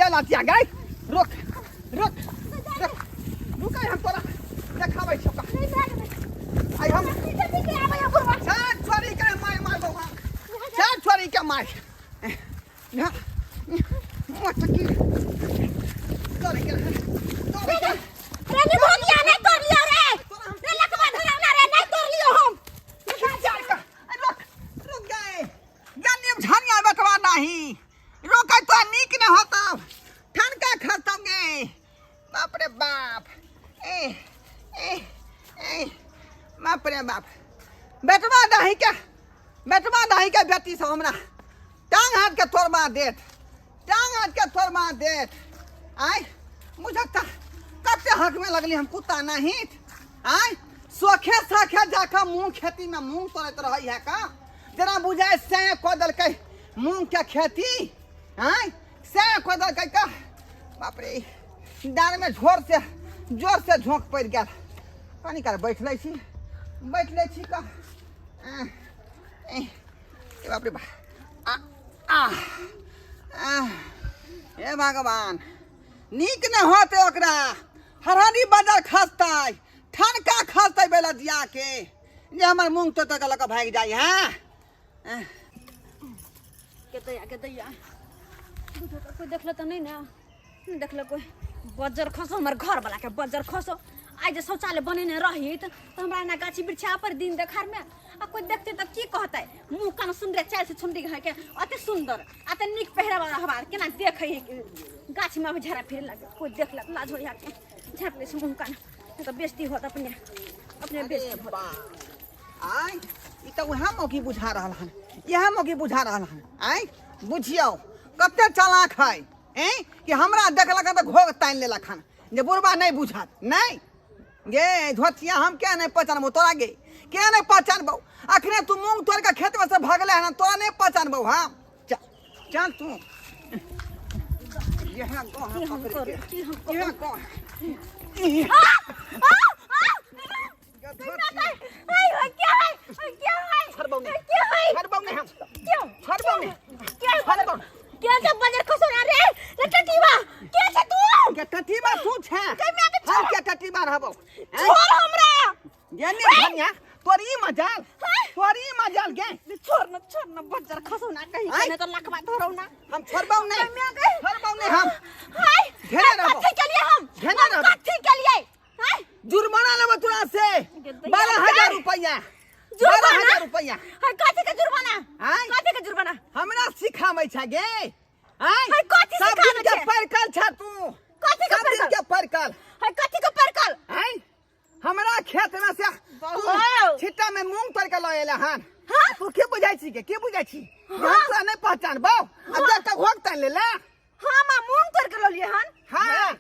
बेला दिया गई रुक रुक रुक रुक हम तोरा देखाबै छियौ आई हम सात छोरी के माय मार दो सात छोरी के मार ना मत की तोरे के रानी भोगिया नहीं तोड़ लियो रे रे लकवा धरना रे नहीं तोड़ लियो हम रुक रुक गए गन्नीम झानिया बटवा नहीं रोकै तो नीक न होता ठनका खतोगे बाप रे बाप ए ए ए बाप रे बाप बेटवा दाही के बेटी से हमरा टांग हाथ के तोड़ मार देत टांग हाथ के तोड़ मार देत आय मुझे कते हक में लगली हम कुत्ता नहीं आय सोखे साखे जाकर मूंग खेती में मूंग तोड़त रही है का जना बुझाए से कोदल के मूंग के खेती आय से कोदल के का बाप रे डार में जोर से झोंक पड़ गया पानी कर बैठ ले छी का बाप रे हे भगवान नीक न होते ओकरा हरानी बाजार खसतै ठनका खसतै बेला दिया के जे हमर मूंग तो तक लक भाग जाई हां के दैया कोई देखल त नहीं ना देखल कोई बजर खसो हमर घर वाला के बजर खसो आज जे शौचालय बनेने रही तो हमरा ना गाछी बिरछा पर दिन देखार में आ कोई देखते तब की कहतै मुंह कान सुंदर चाल से छुंडी है के अते सुंदर अते नीक पहरा वाला हमार केना देखै गाछी में झरा फिर लगे कोई देखलक लाज हो के झाप ले मुंह कान तो बेइज्जती होत अपने बेइज्जती होत आय ई त वहां मौकी बुझा रहल हन यह मौकी बुझा रहल हन आय बुझियो कते चालाक है कि हमरा देखलक त घोग तान लेलक हन जे बुढ़बा नहीं बुझात नहीं गे धोतिया हम क्या नहीं पहचानबो तोरा गे क्या नहीं पहचानबो अखने तू मूंग तोड़ के खेत में से भागले हन तोरा नहीं पहचानबो हां चल तू यहां को हम कर यहां को जुर्माना लेबो तोरा से 12,000 रुपया काथे के जुर्माना हमरा सिखाबै छ गे सब दिन के परकल छ तू के परकल हमरा खेत में से छिट्टा में मूंग तोड़ के लएला हन तू के बुझाई छी के बुझाई छी हम तो नहीं पहचानबो अब तक घोग तान लेला हां मां मूंग तोड़ के ललिए हन हां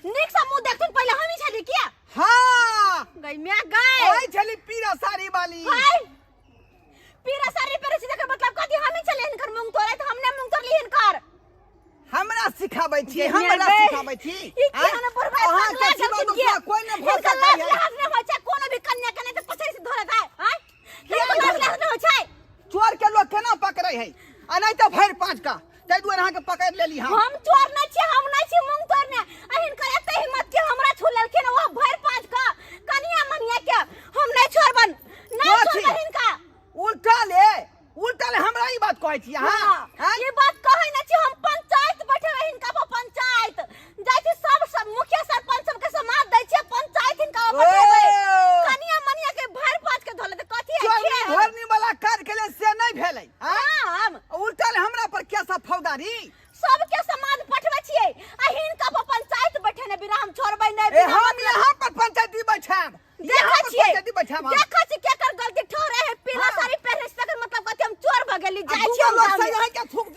निक सा मुंह देखतुन पहले हम ही छली क्या हां गई मैं गई ओई छली पीरा साड़ी वाली हाय पीरा साड़ी पर से देख मतलब कथि हम ही चले इनकर मूंग तोड़े तो हमने मूंग तोड़ ली इनकर हमरा सिखाबै छी ई केहन बरबाद कोई न भोग का लाज न हो छै कोनो भी कन्या के नहीं तो पछरी से धरत है हां लाज न हो छै चोर के लोग केना पकड़ै है आ नहीं तो भैर पांच का तै दुआर अहाँ के पकड़ लेली हम चोर न छी हम नहीं छी मूंग तोड़ने अहिन करे एते हिम्मत के हमरा छू लेलखिन वो भैर पांच का कन्या मनिया के हम नहीं छोड़बन नहीं छोड़बन इनका उल्टा ले हमरा ई बात कहै छी हां ये बात कहै न छी हम पंचायत बैठे इनका वो पंचायत जाय छी सब मुखिया सरपंच सब के समाज दै छी पंचायत इनका बैठे कन्या मनिया के भैर पांच के धोले त कथि है धरनी वाला कार्य के लिए से नहीं भेलै हां उल्टा ले हमरा पर कैसा फौदारी सबके समाज पठबै छियै अहिन का पंचायत बैठे ने बिना हम छोड़बै नहीं हम यहाँ पर पंचायत बैठाब देखै छियै केकर गलती ठोरे है पीला साड़ी पहने से मतलब कथि हम चोर भ गेली जाय छी हम लोग के थूक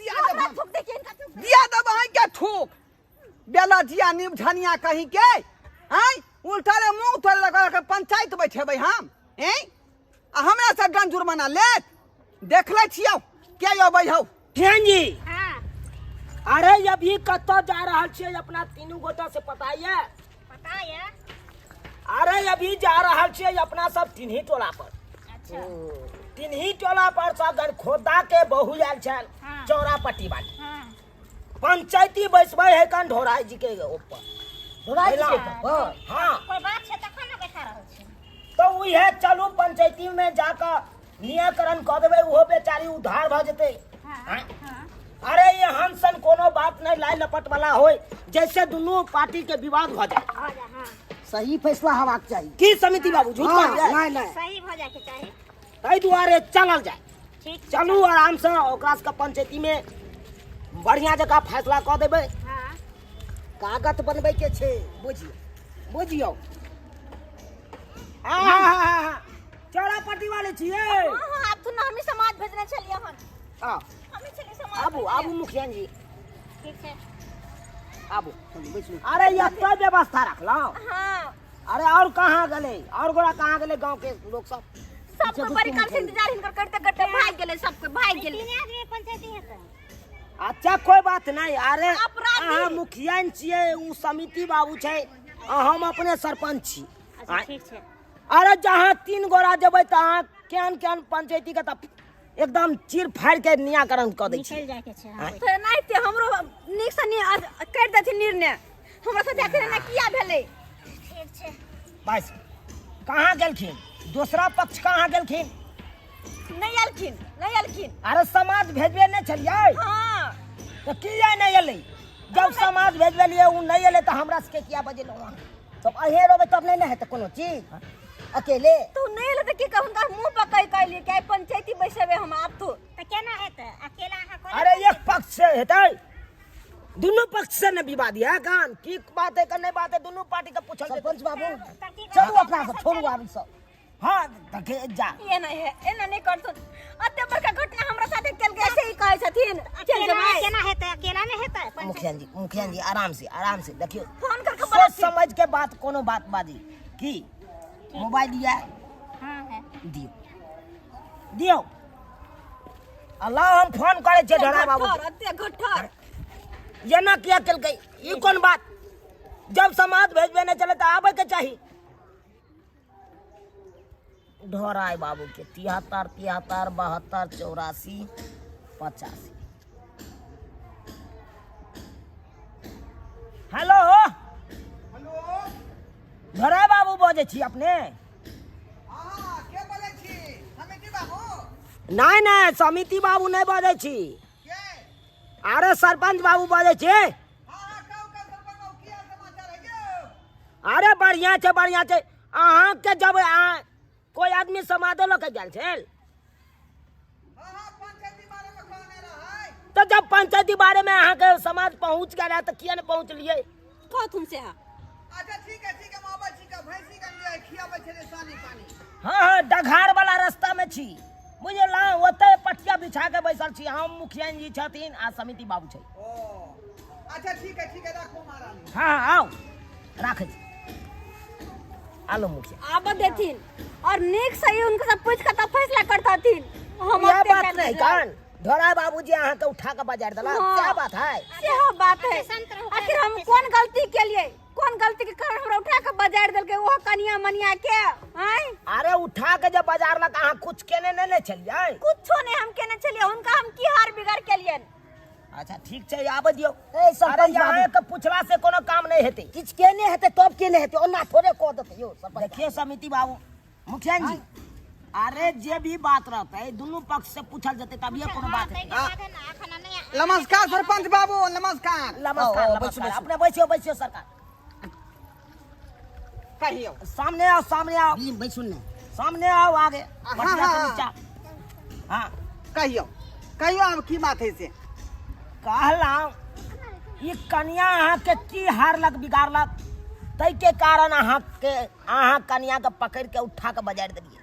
दिया दब है के थूक बेला जिया नीम झनिया कहीं के हैं उल्टा ले मुंह तोड़ लगा के पंचायत बैठेबै हम हैं आ हमरा से दंड जुर्माना लेत देख ले छियौ के अबै हौ ठेन जी अरे अभी कत्तो जा रहल छियै अपना तीनू गोटा से पता है अरे अभी जा रहल छियै अपना सब तिन्ही टोला पर अच्छा तिन्ही टोला पर सब खोदा के बहु आयल छल चौरा पट्टी वाली पंचायती बैसबे है कन ढोराई जी के ऊपर ढोराई जी के ऊपर। हाँ कोई बात छै तखन ने बैठा रहल छी। तो उहे चलू पंचायती में जाकर निराकरण कर देबै, उहो बेचारी उद्धार भ जेतै। हां हां अरे ये हंसन कोनो बात नहीं लाई लपट वाला होय, जैसे दोनों पार्टी के विवाद भ जाए। हो जा हां सही फैसला हेबाक चाही। की समिति बाबू झूठ बात नहीं नहीं सही भ जाय के चाही। ताहि दुआरे चलल जाए। ठीक छै, चलू आराम से ओकरा सबके पंचायती में बढ़िया जगह फैसला कर देबै। हां कागज बनबै के छै, बुझियो बुझियो हाँ चौरापट्टी वाले छियै। हां आप तो ना हमें समाज भेजने चलिए हन। हाँ हमें चलिए समाज आबू आबू मुखिया जी ठीक छै। आबू। अरे ये तो व्यवस्था रखलो। हां अरे और कहाँ गले और गोरा कहाँ गले गांव के लोग सब सबको बड़ी काल से इंतजार हिनकर करते करते भाग गेले, सबको भाग गेले। तीन आदमी पंचायती हेतै। अच्छा कोई बात नहीं। अरे अपराधी। अहाँ मुखिया छियै, उ समिति बाबू छै, हम अपने सरपंच छी। अच्छा ठीक छै। अरे जहाँ 3 गोरा जेबै तहाँ केहन केहन पंचायती के तब एकदम चीर फाड़ के निराकरण कर दै छी। निकल जाय के छै। हां तो नहीं ते हमरो निक से कर देथि निर्णय, हमरा साथे आखिर ना किया भेले। ठीक छै। बस कहाँ गेलखिन दूसरा पक्ष कहाँ गेलखिन? नहीं अलखिन। अरे समाज भेजबे नहीं छलियै हां तो किया नहीं एलै? जब समाज भेजबे लिए उ नहीं एलै तो हमरा सबके किया बजेलौ? तब अहे रहबै तब नहीं हेतै कोनो चीज अकेले। तू नहीं लेते की कहूं का मुंह पकड़ कैली के पंचायती बैसेबे हम आप तो त केना हेतै? अकेला अहाँ कोन? अरे एक पक्ष से हेतै, दोनों पक्ष से न विवाद है कान की बात है नहीं बात है, दोनों पार्टी का पूछल। सरपंच बाबू तरकीब चलू अपना सब छोड़ू आब सब। हाँ तके जा ये नहीं है, एना नहीं कर सुन। अते बड़का घटना हमरा साथे केल के ऐसे ही कहै छथिन। चल अकेला जमाई केना हेतै? अकेला में हेतै? मुखिया जी आराम से देखियो, फोन करके सोच बता। समझ के बात कोनो बात बाजी की मोबाइल दिया हां है। दियो अल्लाह हम फोन करे छे ढोरा बाबू के। अते घठर ये ना किया केलकै ई कोन बात? जब समाज भेजबे नहीं चले तो आबे के चाहिए। ढोराई बाबू के 73 73 72 84 85। हेलो ढोराई बाबू बजे छी अपने? हां के बोलै छी? समिति बाबू नहीं समिति बाबू नहीं बजे छी। के? अरे सरपंच बाबू बजे छी। हां कहू का सरपंच बाबू की हाल समाचार है यौ? अरे बढ़िया छे अहाँ के जब कोई आदमी समाधो लोग गेल छल हां पंचायती बारे में कहने रहै। तो जब पंचायती बारे में अहाँ के समाज पहुँच गया तो किया नहीं पहुँचलिए? कह तुमसे हां अच्छा ठीक है मामा जी का भैंसी का लिए खियाबै छै रे सानी पानी। हाँ डघार वाला रास्ता में छी, मुझे ला ओते पटिया बिछा के बैसल छी। हम मुखिया जी छथिन आ समिति बाबू छै। ओ अच्छा ठीक है राखू महारानी। हाँ आओ राखे छी। आलो मुखिया आब देथिन और नेक सही उनके सब पूछ के तब फैसला करताथिन। हम यह अते बात कर नहीं देला। कान ढोरा बाबूजी अहाँ के उठा के बाजार दिला हाँ। क्या बात है? सेहो बात है। आखिर हम कौन गलती के लिए, कौन गलती के कारण हमरा उठा के बाजार देल के वो कनिया मनिया के हैं? अरे उठा के जब बाजार लगा अहाँ कुछ केने नहीं चलिए? कुछो नहीं हम केने चलिए, उनका हम की हार बिगाड़ के लिए। अच्छा ठीक छै आबे दियो। ए सरपंच अरे यहाँ के पूछला से कोनो काम नहीं हेते। किछ केने हेतै तब केने हेतै, ओना थोड़े कह देतै यौ सरपंच। देखिए समिति बाबू मुखिया जी अरे जे भी बात रहते दोनों पक्ष से पूछल जते तब ये कोनो बात है। नमस्कार सरपंच बाबू नमस्कार। नमस्कार अपने बैसियो सरकार। कहियो सामने आओ बैसुन ने सामने आओ आगे हाँ, बढ़िया से हाँ। नीचा। हाँ कहियो अब की बात है से? कहला ये कन्या अहाँ के की हारलक बिगाड़लक तै के कारण अहाँ कन्या के पकड़ के उठा के बाजार दिलिए।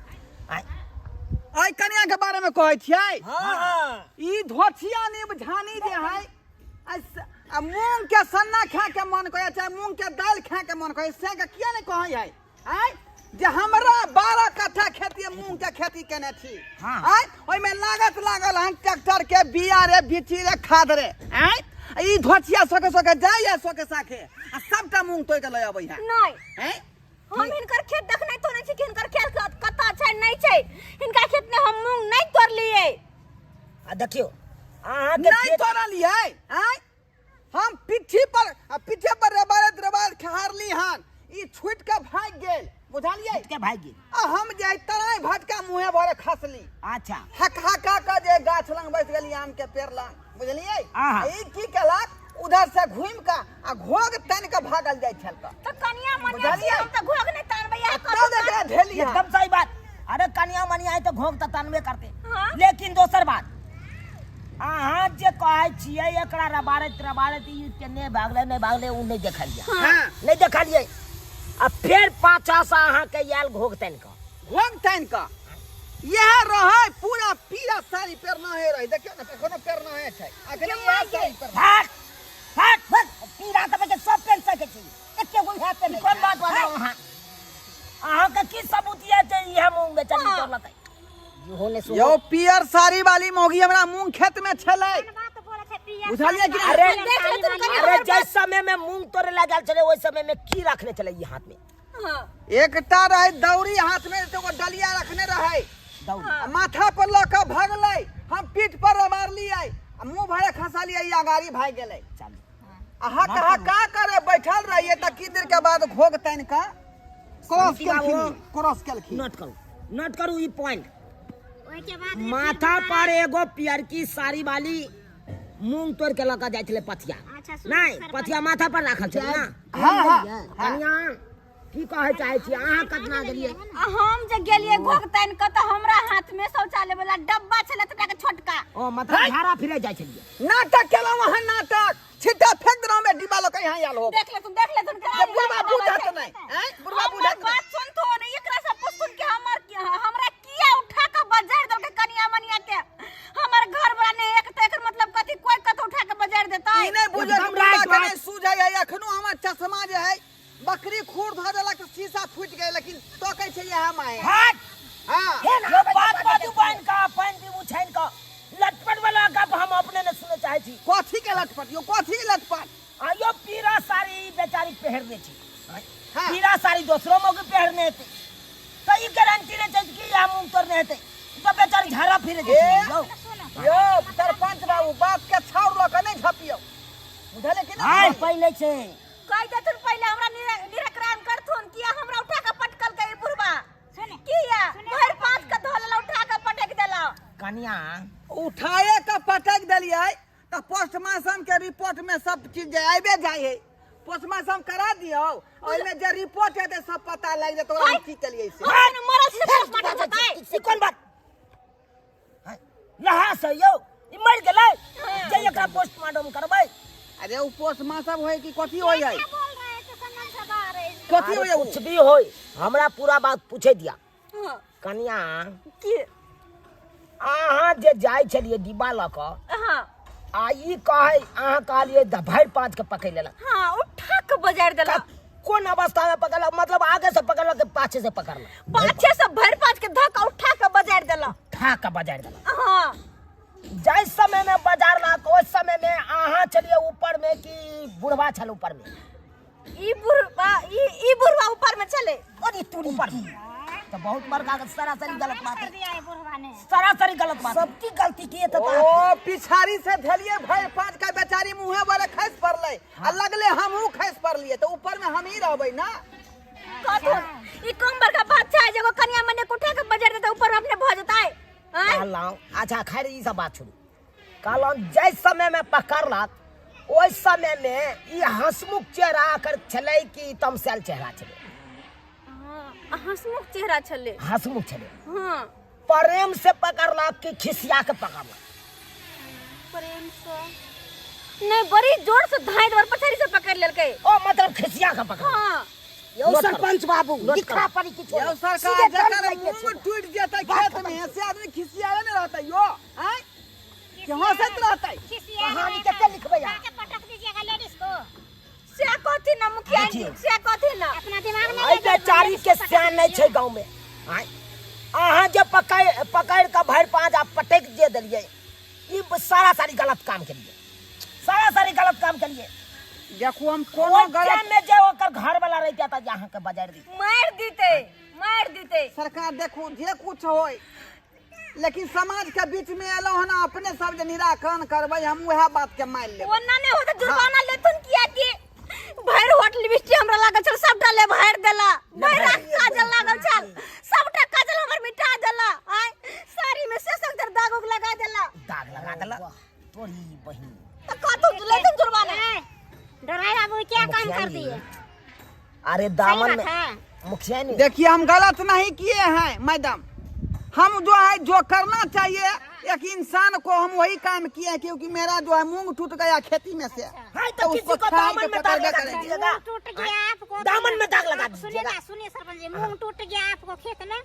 आई कन्या के बारे में कहै छियै? हाँ ई धोथिया नीब झानी जे है आ मूंग के सन्ना खा के मन कहै छै, मूंग के दाल खा के मन कहै से के किया नहीं कहै है? आई जे हमरा 12 कट्ठा खेती मूंग के खेती केने छी। हाँ। आई ओइ में लागत लागल हन ट्रैक्टर के बिया रे बिची रे खाद रे। आई ई धोथिया सोके जाय या सोके साखे आ सबटा मूंग तोय के ले अबै है। नहीं हैं? हम हिनकर खेत देखने तो नहीं छी कि हिनकर खेत कता छै नहीं छै। हिनका खेत में हम मूंग नहीं तोड़ लिए। देखियो अहाँ के नहीं तोड़लियै। आई आ पीछे पर रबारत खहारली हन ई छूट के भाग गेल बुझलिए के भाई गे आ हम जे तराई भटका मुहे भरे खसली अच्छा हक का जे गाछ लंग बैठ गेली आम के पेड़ लंग बुझलिए आहा। ई की केलक उधर से घूम के आ घोग तन के भागल जाय छल तो कनिया मनिया बुझलियै? हम तो घोग नहीं तानबैया तब एकरा ढेली एकदम सही बात। अरे कनिया मनिया तो घोग तो तनबे करते हाँ। लेकिन दोसर बात अहाँ जे कहै छियै एकरा रबारत ई केने भागले नहीं भागले उ नहीं देखलिए हां नहीं देखलिए आ फिर पाछा से अहाँ के आयल घोग तन का घोग तन का यह रहे पूरा पीला साड़ी पेड़ न है रही देखियो ना कोनो पेड़ न है छै अखनी यह साड़ी पेड़ फट पीरा त के सब पेन सके छी एके गो हाथ पे नहीं कोन बात बताओ अहाँ के की सबूत ये जे यह मुंह में चली कर लतै यो ने सुनो यो पियर साड़ी वाली मोगी हमरा मुंह खेत में छलै बात बोले थे पिया बुझलिए कि अरे देख ले तुम कनिया अरे जिस समय में मुंह तोड़े लगल चले ओइ समय में की रखने चले ये हाथ में हां एकटा रहे दौरी हाथ में तो वो डलिया रखने रहे दौड़ माथा पर लके भगलै हम पीठ पर मारलियै मुंह भरे खसलियै या गाड़ी भाग गेलै चल अहा कहा का करे बैठल रहिए त की देर के बाद घोग तन का क्रॉस केलखिन नोट करू ई पॉइंट ओइ के बाद माथा पर एगो पियर की साड़ी वाली मूंग तोड़ के लगा जाय छले पथिया अच्छा, नहीं पथिया माथा पर राखल छले ना हाँ, हाँ, कनिया की कहे चाहे छी अहाँ कतना गेलिए हम जे गेलिए घोग तान के तो हमरा हाथ में शौचालय वाला डब्बा छले तटा के छोटका ओ मतलब झाड़ा फिरे जाय छलिए नाटक केला वहां नाटक छिटा फेंक दरो में डिब्बा लके यहाँ आयल हो देख ले तुम ये बुढ़वा बुझत नहीं हैं बुढ़वा बुझत नहीं बात सुन तो नहीं एकरा सब कुछ सुन के हमरा किया उठा के बाजार दो के कनिया मनिया के हमर घर वाला ने एक तो एकर मतलब कथी कोई कत उठा के बाजार देता ई नहीं बुझत एकदम बुढ़वा राइट के बात। नहीं सूझै है अखनो हमर चश्मा जे है बकरी खूर ध देलक शीशा फूट गए लेकिन तो कहै छै यह माय हट हां ये बात बाजू बहन का पानी भी उछैन का लटपट वाला गप हम अपने ने सुने चाहे छी कथी के लटपट यो कथी के लटपट आयो पीरा साड़ी बेचारी पहरने छी हाँ। पीरा साड़ी दूसरों मौके पहरने हेते तो ई गारंटी ने छै कि हम मुंह तोड़ने हेते तो बेचारी झाड़ा फिरे ए, छै यो सरपंच बाबू बात के छाउर लके नहीं झपियो बुझले कि हाय नहीं पहले छै कह दे तुम पहले हमरा निराकरण करथुन किया हमरा उठा के पटकल के बुढ़वा सुने किया भर पांच का धोला उठा के पटक देला कनिया उठाए के पटक देलिए तो पोस्टमार्टम के रिपोर्ट में सब चीज आबे जाय है पोस्टमार्टम करा दियो ओइ में जे रिपोर्ट है सब पता लग जाए तो हम की कलिए से कौन मरल से पोस्टमार्टम होता है ई कोन बात लहा से यो ई मर गेलै जे एकरा पोस्टमार्टम करबै अरे उ पोस्टमार्टम होय कि कथी होय है बोल रहे थे कन्नन से बाहर है कथी होय है कुछ भी होय हमरा पूरा बात पूछे दिया हां कनिया की अहाँ जे जाय छलिए डिब्बा ल क हां आ ई कहे अहाँ कहलिए भर पाँच के पकड़ लेलक हां उठा के बाजार देला कौन अवस्था में पकड़लक मतलब आगे से पकड़लक कि पाछे से पकड़लक पाछे से भर पांच के धक्का उठा के बाजार देला ठा के बाजार देलक हां जाय समय में बाजार लाक उस समय में अहाँ चलिए ऊपर में कि बुढ़वा छल ऊपर में ई बुढ़वा ऊपर में चले और ई तू ऊपर में तो बहुत बड़का सरासरी गलत बात कर है दिया है बुढ़वा ने सरासरी गलत बात सबकी गलती की है तो ओ पिछाड़ी से धलिए भाई पांच का बेचारी मुंहे वाले खस पड़ले आ लगले हमहू खस पड़लिए तो ऊपर में हम ही रहबै ना कथुन ई कम बड़का बात है जब कनिया मने उठा के बाजार देता ऊपर में अपने भ जाता है हैं कहलौं अच्छा खैर ई सब बात छोड़ू कहलौं जै समय में पकड़लक ओइ समय में ई हंसमुख चेहरा कर छलै कि तमसेल चेहरा छलै हां हंसमुख चेहरा छले हंसमुख छलै हां प्रेम से पकड़लक कि खिसिया के पकड़लक प्रेम से नहीं बड़ी जोर से धाई दर पछाड़ी से पकड़ लेलकै ओ मतलब खिसिया के पकड़ हां यो सरपंच बाबू दिखा पड़ी किछो यो सरकार जकर मुंह टूट जेतै खेत में से आदमी खिसियाले न रहतै यो हैं कि हंसत रहतै कहानी केते लिखबै के पटक दीजिएगा लेडीज को से कथि न मुखिया जी से कथि न अपना दिमाग में आई बेचारी के सियान नहीं छै गांव में आय अहाँ जे पकड़ के भर पाँच आप पटक दे देलिए ई सारा सारी गलत काम केलिए सारा सारी गलत काम केलिए देखो हम कोनो गलत में जे ओकर घर वाला रहता था जहां के बाजार दी मार दीते सरकार देखो जे कुछ होय लेकिन समाज के बीच में एलो हन अपने सब जे निराकरण करबै हम वह बात के मान लेब ओना नहीं होता जुर्माना लेथुन किया कि काम कर दिए अरे सही दामन बात में है मुखिया ने देखिए हम गलत नहीं किए हैं मैडम, हम जो है जो करना चाहिए एक इंसान को हम वही काम किए हैं, क्योंकि मेरा जो है मूंग टूट गया खेती में से, हाँ, तो किसी उसको को छान दामन के में दाग पकड़ लगा करेंगे। दीजिएगा। मूंग टूट गया आपको दामन में दाग लगा सुनिए दीजिएगा। ना, सुनिए सरपंच जी, मूंग टूट गया आपको खेत में,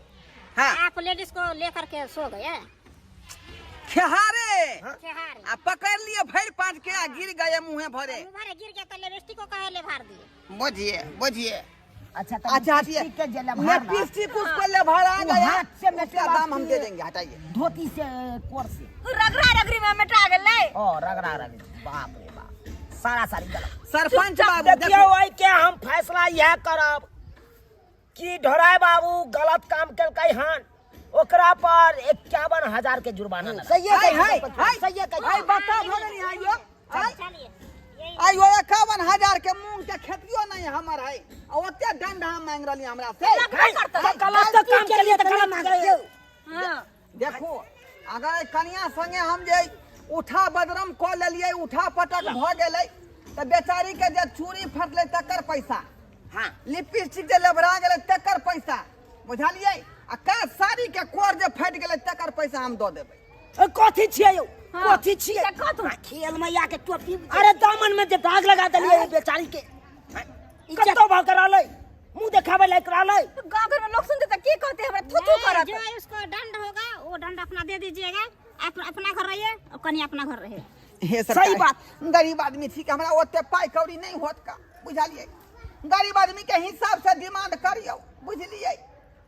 हाँ आप लेडीज को लेकर के सो गए खेहारे खेहारे आ पकड़ लिए भर पाँच के आ गिर गए मुँहे भरे। मुबारे गिर गया तो लेडीज को कहे ले भार दिए बुझिए बुझिए। अच्छा तो अच्छा हटिए, लिपस्टिक के जेल भरना। लिपस्टिक उसको ले भरा वो गया, हाथ से उसका मेटे दाम हम बात दे की- देंगे, हटाइए। धोती से कोर से रगड़ा रगड़ी में मिटा गेलै। ओ रगड़ा रगड़ी बाप रे बाप सारा सारी गलत। सरपंच बाबू देखियो देखो, वही के हम फैसला यह करब कि ढोराय बाबू गलत काम केलकै हन, ओकरा पर 51,000 के जुर्माना लगा। सही हाय हाय हाय सही है हाय बता भगनी आइयो हाय चलिए यही आइयो 51,000 के मूंग के खेतियो नहीं हमर है, और ओते दंड हम मांग रहली हमरा से। गलत काम के लिए तो गलत मांग रहे हो। हाँ देखो अगर कनिया संगे हम जे उठा बदरम क लेलिए, उठा पटक भ गेलै, त बेचारी के जे चूड़ी फटले तकर पैसा, हाँ लिपस्टिक जे लेबरा गेलै तकर पैसा, बुझलिए, आ का साड़ी के कोर जे फट गेलै तकर पैसा हम दऽ देबै। ए, कथी छियै यौ हाँ। कथी छियै से कथू। खेल मैया के टोपी अरे दामन में जे दाग लगा देलिए ई बेचारी के कतो भाग रहलै मुंह देखावे लायक रहलै। गाँव घर में लोग सुनते तो की कहते हमरा थुथु नहीं, करत। जो उसको दंड होगा वो दंड अपना दे दीजिएगा, अपना घर रहिए और कनी अपना घर रहे। हे सही बात। गरीब आदमी ठीक, हमरा ओते पाई कौड़ी नहीं होत का, बुझलिए, गरीब आदमी के हिसाब से डिमांड करियो, बुझलिए।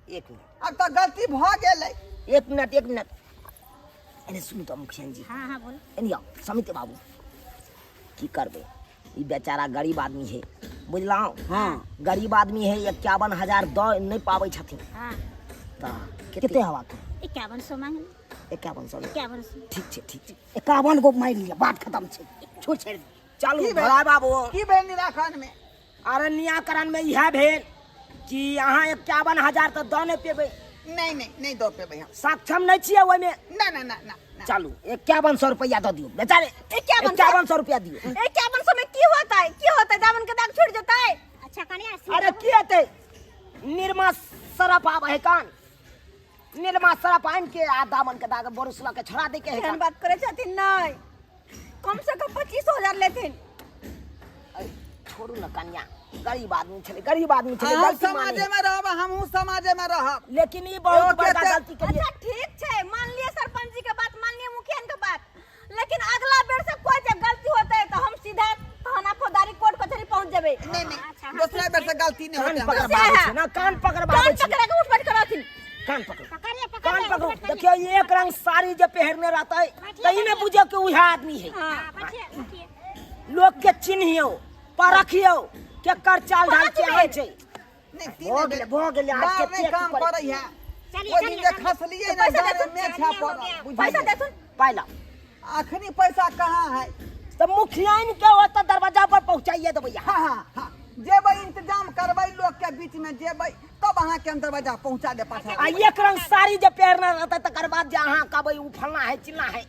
एक मिनट अब तो गलती भ गेलै। एक मिनट अरे सुन तो मुखिया जी हाँ हाँ बोलो। एनी आओ समिति बाबू की करबे ई बेचारा गरीब आदमी है बुझलहुँ। हाँ गरीब आदमी है 51,000 दऽ नहीं पाबै छथिन हाँ तऽ कते हवा के 5100 मांगे 51,000 5100 ठीक छै 51 गो मारि लिअ बात खत्म छै छोड़ छाड़ि दे। चलू की भेल? भोला बाबू की भेल निराकरण में? अरे निराकरण में इएह भेल कि अहाँ 51,000 तऽ दऽ नहि पेबै, नहीं दो पे भैया, सक्षम नहीं छियै ओहिमे। ना ना ना ना ना। चलू 5100 रुपया दऽ दियौ बेचारे 5100 रुपया दियौ। 5100 में की होता है? की होता है? दामन के दाग छूट जाता है। अच्छा कनिया अरे की हेतै निर्मा सरफ आब है कान निर्मा सरफ आनि के आ दामन के दाग बोरुसला के छोड़ा दे के है एहन कान। बात करे छथिन नहीं, कम से कम 25,000 लेथिन। अरे छोड़ू न कन्या, गरीब आदमी छलै गलती समाजे माने। में रहब, हमहू समाजे में रहब। लेकिन ई बहुत एगो बड़का कहते- गलती केलिए। अच्छा ठीक है, मान लिए सरपंच जी के बात, मान लिए मुखिया के बात, लेकिन अगला बेर से कोई जब गलती होता है तो हम सीधा थाना फौजदारी कोर्ट कचहरी पहुंच जेबे। नहीं दूसरा बेर से गलती नहीं कान होते पकड़ हमरा। बाबू छै ना कान पकड़ बाबू कान छै पकड़ा के उठ बैठ करथिन। कान पकड़ पकड़िए कान पकड़िए पकड़ो। देखियो एक रंग साड़ी जे पहरने रहतै त ई ने बुझियो कि उहे आदमी है। हाँ बैठिए लोग के चिन्हियो परखियो केकर चाल ढाल केहन छै। नहीं भऽ गेलै आज बार के नहीं काम करे है। चलिए वो दिन जे चलिए खसलिए ना पैसा गाड़ी देथुन, में छा पड़ल, पैसा बुझलिए। देथुन। पाइला अखनी पैसा कहाँ है? तो मुखियाइन के ओतऽ दरवाजा पर पहुंचाइए देबै यहाँ। हाँ जेबै इंतजाम करबै, लोग के बीच में जेबै तब अहाँ के हम दरवाजा पहुंचा दे पाछा। आ एक रंग साड़ी जे पहरना रहतै तकर बाद जे अहाँ कहबै उ फलना है चिल्ला है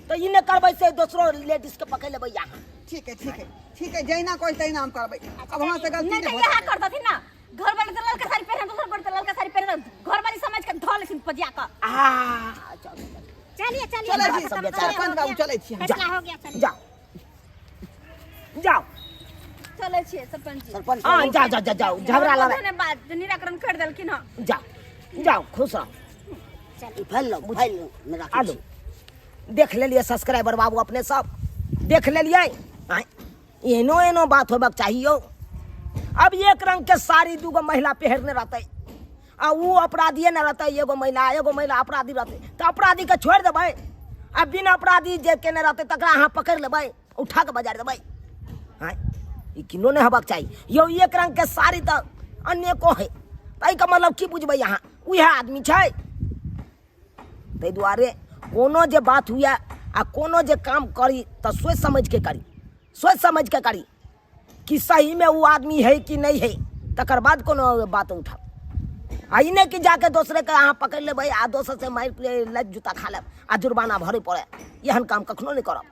तो ई ने करबै से दोसरो लेडीज के पकड़ लेबै यहाँ। ठीक है जहिना कोई तहिना हम करबै। अब वहाँ से गलती नहीं तो नहीं यह होता। करता थी ना, घर वाले तो लड़का साड़ी पहने, दूसरा बड़का लड़का साड़ी पहने, घर वाली समझ के धो लेथिन पजिया का। चलिए चले जी, खत्म सरपंच बाबू चले छी हम। फैसला हो गया चलिए जाओ जाओ चले छिए सरपंच जी। सरपंच हाँ जाओ झगड़ा लड़ाई धन्यवाद, जो निराकरण कर देलखिन हँ। जाओ खुश रहो। फैल लो मेरा आलू देख लेलिए सब्सक्राइबर बाबू अपने सब देख लेलिए। एनो बात होबक चाहिए। अब एक रंग के साड़ी दूगो महिला पहरने रहते आ वो अपराधी न रहते, एगो महिला अपराधी रहते तो अपराधी के छोड़ देबै आ बिना अपराधी जे केने रहते तकरा अहाँ पकड़ लेबै उठा के बाजार देबै। ई किनो नहीं हेबाक चाहिए यौ। एक रंग के साड़ी तो अनेको है, ताहि का मतलब की बुझबै अहाँ उहे आदमी छै। ताहि दुआरे कोनो जे बात हुए आ कोनो जे काम करी तो सोच समझ के करी कि सही में वो आदमी है कि नहीं है, तकर बाद कोनो बात उठाओ। आई नहीं कि जाके दूसरे के अहाँ पकड़ लेबै आ दोसर से मारि लाइट जूता खा लेब आ जुर्माना भरे पड़े। एहन काम कखनो नहीं करब।